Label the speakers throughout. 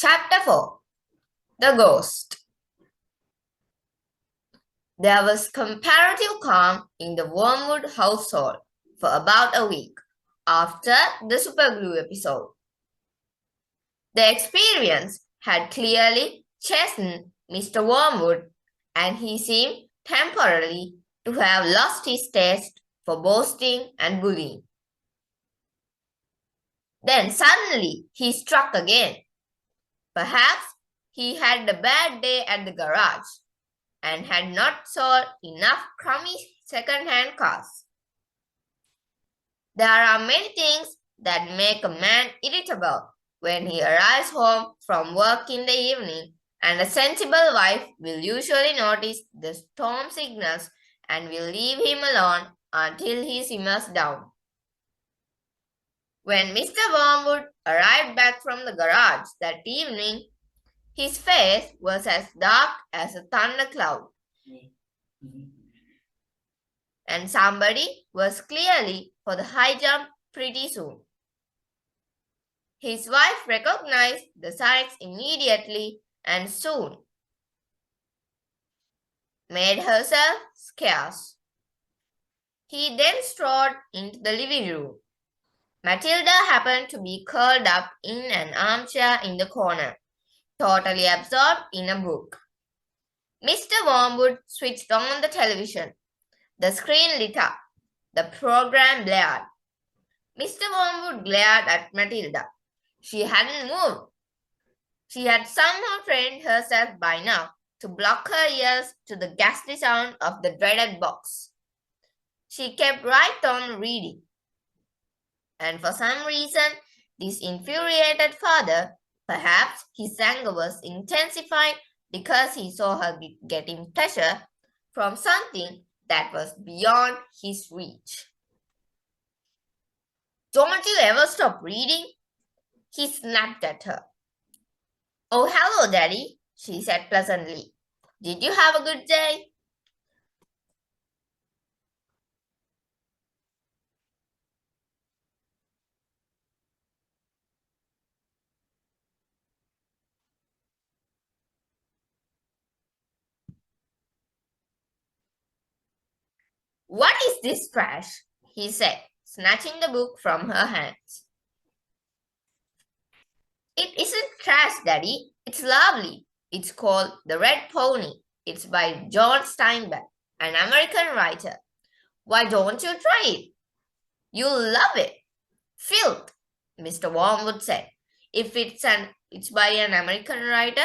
Speaker 1: Chapter 4 The Ghost. There was comparative calm in the Wormwood household for about a week after the superglue episode. The experience had clearly chastened Mr. Wormwood, and he seemed temporarily to have lost his taste for boasting and bullying. Then suddenly he struck again. Perhaps he had a bad day at the garage and had not sold enough crummy second-hand cars. There are many things that make a man irritable when he arrives home from work in the evening, and a sensible wife will usually notice the storm signals and will leave him alone until he simmers down. When Mr. Wormwood arrived back from the garage that evening, his face was as dark as a thundercloud, and somebody was clearly for the high jump pretty soon. His wife recognized the signs immediately and soon made herself scarce. He then strode into the living room. Matilda happened to be curled up in an armchair in the corner, totally absorbed in a book. Mr. Wormwood switched on the television. The screen lit up. The program blared. Mr. Wormwood glared at Matilda. She hadn't moved. She had somehow trained herself by now to block her ears to the ghastly sound of the dreaded box. She kept right on reading. And for some reason, this infuriated father, perhaps his anger was intensified because he saw her getting pleasure from something that was beyond his reach. "Don't you ever stop reading?" he snapped at her. "Oh, hello, Daddy," she said pleasantly. "Did you have a good day?" "What is this trash?" he said, snatching the book from her hands. "It isn't trash, Daddy. It's lovely. It's called The Red Pony. It's by John Steinbeck, an American writer. Why don't you try it? You'll love it." "Filth," Mr. Wormwood said. "If it's by an American writer,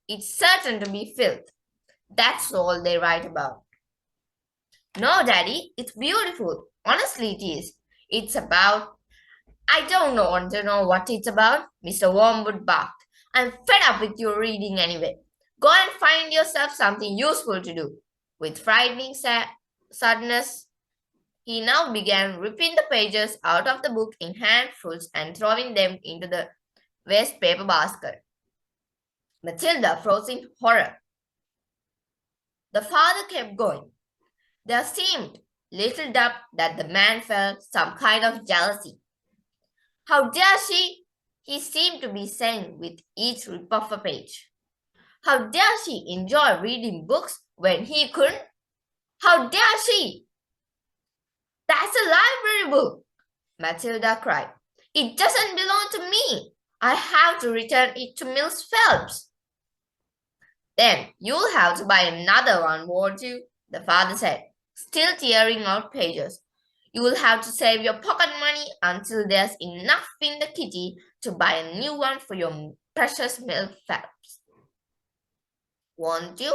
Speaker 1: it's certain to be filth. That's all they write about." "No, Daddy, it's beautiful. Honestly, it is. It's about—" "I don't want to know what it's about," Mr. Wormwood barked. "I'm fed up with your reading anyway. Go and find yourself something useful to do." With frightening suddenness, he now began ripping the pages out of the book in handfuls and throwing them into the waste paper basket. Matilda froze in horror. The father kept going. There seemed little doubt that the man felt some kind of jealousy. "How dare she?" he seemed to be saying with each rip of a page. "How dare she enjoy reading books when he couldn't? How dare she?" "That's a library book," Matilda cried. "It doesn't belong to me. I have to return it to Miss Phelps." "Then you'll have to buy another one, won't you?" the father said, still tearing out pages. "You'll have to save your pocket money until there's enough in the kitty to buy a new one for your precious Miss Phelps. Won't you?"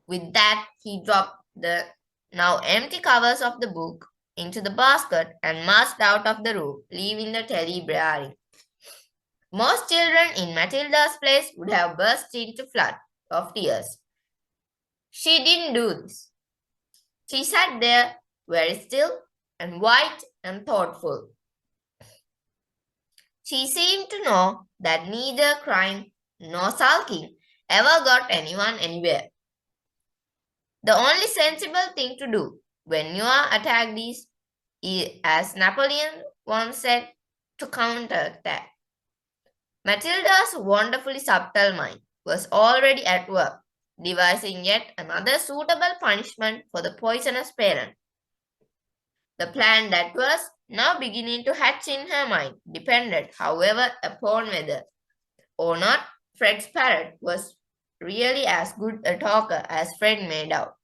Speaker 1: With that, he dropped the now empty covers of the book into the basket and marched out of the room, leaving the telly blaring. Most children in Matilda's place would have burst into a flood of tears. She didn't do this. She sat there, very still and white and thoughtful. She seemed to know that neither crying nor sulking ever got anyone anywhere. The only sensible thing to do when you are attacked is, as Napoleon once said, to counterattack. Matilda's wonderfully subtle mind was already at work, devising yet another suitable punishment for the poisonous parent. The plan that was now beginning to hatch in her mind depended, however, upon whether or not Fred's parrot was really as good a talker as Fred made out.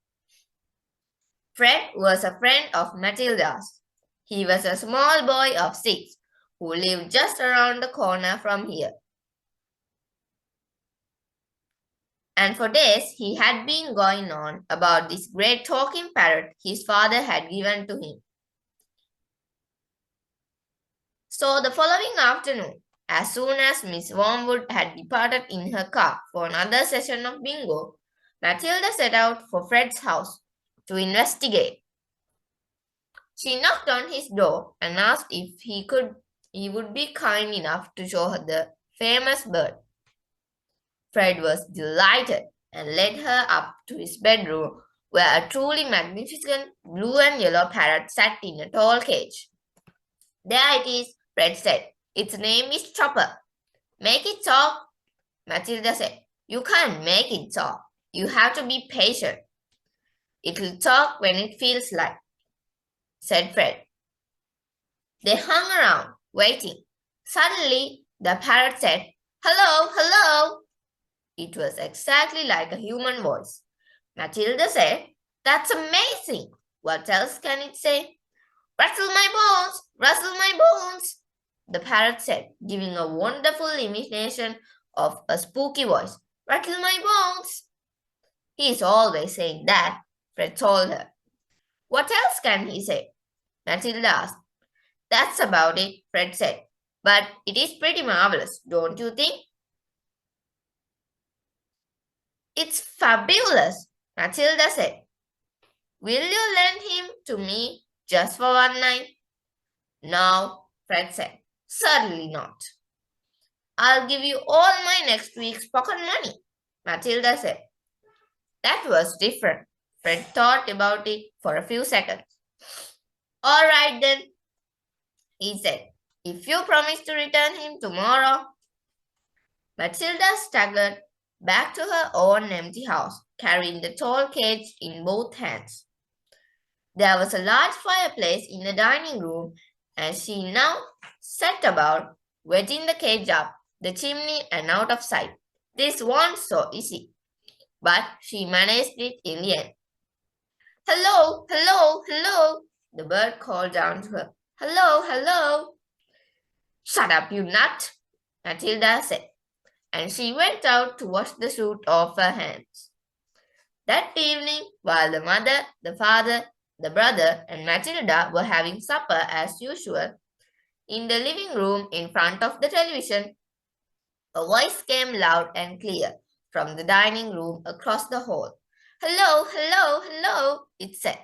Speaker 1: Fred was a friend of Matilda's. He was a small boy of 6 who lived just around the corner from here. And for days he had been going on about this great talking parrot his father had given to him. So the following afternoon, as soon as Miss Wormwood had departed in her car for another session of bingo, Matilda set out for Fred's house to investigate. She knocked on his door and asked if he would be kind enough to show her the famous bird. Fred was delighted and led her up to his bedroom, where a truly magnificent blue and yellow parrot sat in a tall cage. There it is, Fred said. Its name is Chopper. Make it talk, Matilda said. You can't make it talk. You have to be patient. It'll talk when it feels like, said Fred. They hung around, waiting. Suddenly, the parrot said, Hello, hello. It was exactly like a human voice. Matilda said, That's amazing. What else can it say? Rustle my bones, rustle my bones, the parrot said, giving a wonderful imitation of a spooky voice. Rattle my bones. He is always saying that, Fred told her. What else can he say? Matilda asked. That's about it, Fred said. But it is pretty marvelous, don't you think? It's fabulous, Matilda said. Will you lend him to me just for one night? No, Fred said. Certainly not. I'll give you all my next week's pocket money, Matilda said. That was different. Fred thought about it for a few seconds. All right then, he said. If you promise to return him tomorrow. Matilda staggered back to her own empty house, carrying the tall cage in both hands. There was a large fireplace in the dining room, and she now set about wedging the cage up the chimney and out of sight. This wasn't so easy, but she managed it in the end. Hello, hello, hello, the bird called down to her. Hello, hello. Shut up, you nut, Matilda said, and she went out to wash the soot off her hands. That evening, while the mother, the father, the brother, and Matilda were having supper as usual, in the living room in front of the television, a voice came loud and clear from the dining room across the hall. Hello, hello, hello, it said.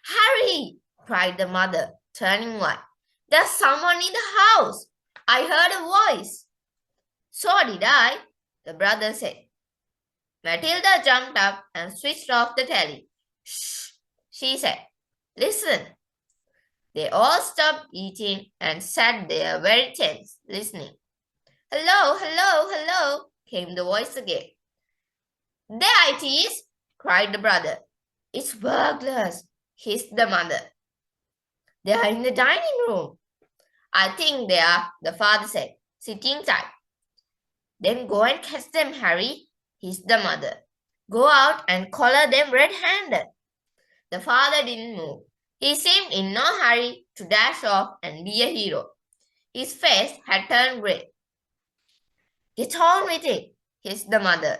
Speaker 1: Harry, cried the mother, turning white. There's someone in the house. I heard a voice. So did I, the brother said. Matilda jumped up and switched off the telly. Shh, she said. Listen. They all stopped eating and sat there very tense, listening. Hello, hello, hello, came the voice again. There it is, cried the brother. It's burglars, hissed the mother. They are in the dining room. I think they are, the father said, sitting tight. Then go and catch them, Harry, hissed the mother. Go out and collar them red-handed. The father didn't move. He seemed in no hurry to dash off and be a hero. His face had turned grey. Get on with it, hissed the mother.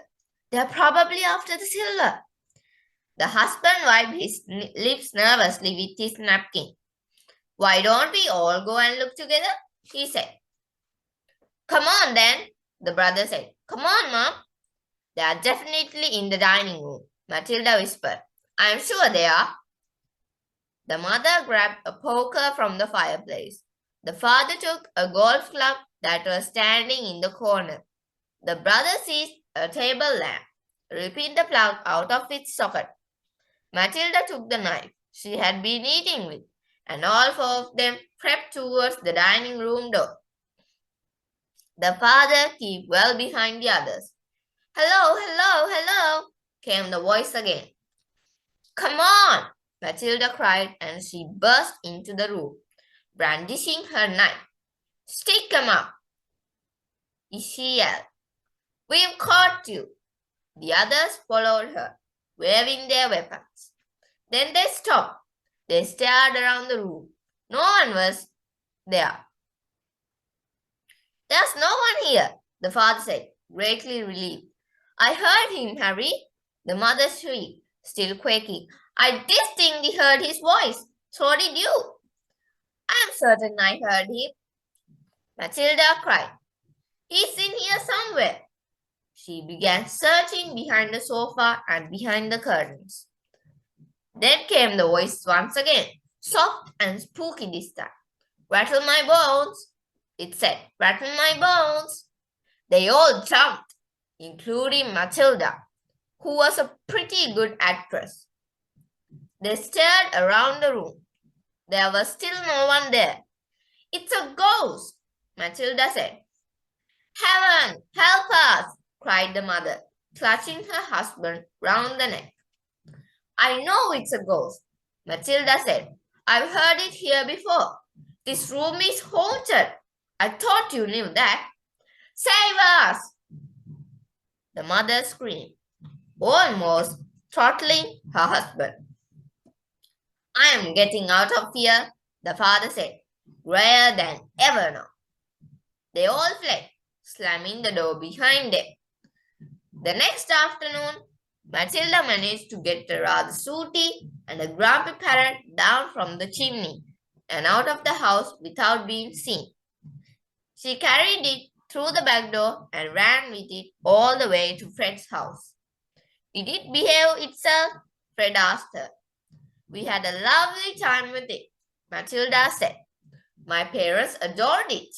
Speaker 1: They're probably after the silver. The husband wiped his lips nervously with his napkin. Why don't we all go and look together? He said. Come on then, the brother said. Come on, Mom. They are definitely in the dining room, Matilda whispered. I am sure they are. The mother grabbed a poker from the fireplace. The father took a golf club that was standing in the corner. The brother seized a table lamp, ripping the plug out of its socket. Matilda took the knife she had been eating with, and all four of them crept towards the dining room door. The father kept well behind the others. Hello, hello, hello, came the voice again. Come on, Matilda cried, and she burst into the room, brandishing her knife. Stick 'em up, she yelled. We've caught you. The others followed her, waving their weapons. Then they stopped. They stared around the room. No one was there. There's no one here, the father said, greatly relieved. I heard him, Harry, the mother shrieked, still quaking. I distinctly heard his voice. So did you. I am certain I heard him, Matilda cried. He's in here somewhere. She began searching behind the sofa and behind the curtains. Then came the voice once again, soft and spooky this time. Rattle my bones, it said. Rattle my bones. They all jumped, including Matilda, who was a pretty good actress. They stared around the room. There was still no one there. It's a ghost, Matilda said. Heaven, help us, cried the mother, clutching her husband round the neck. I know it's a ghost, Matilda said. I've heard it here before. This room is haunted. I thought you knew that. Save us! The mother screamed, almost throttling her husband. I am getting out of here, the father said, grayer than ever now. They all fled, slamming the door behind them. The next afternoon, Matilda managed to get a rather sooty and a grumpy parrot down from the chimney and out of the house without being seen. She carried it through the back door and ran with it all the way to Fred's house. Did it behave itself? Fred asked her. We had a lovely time with it, Matilda said. My parents adored it.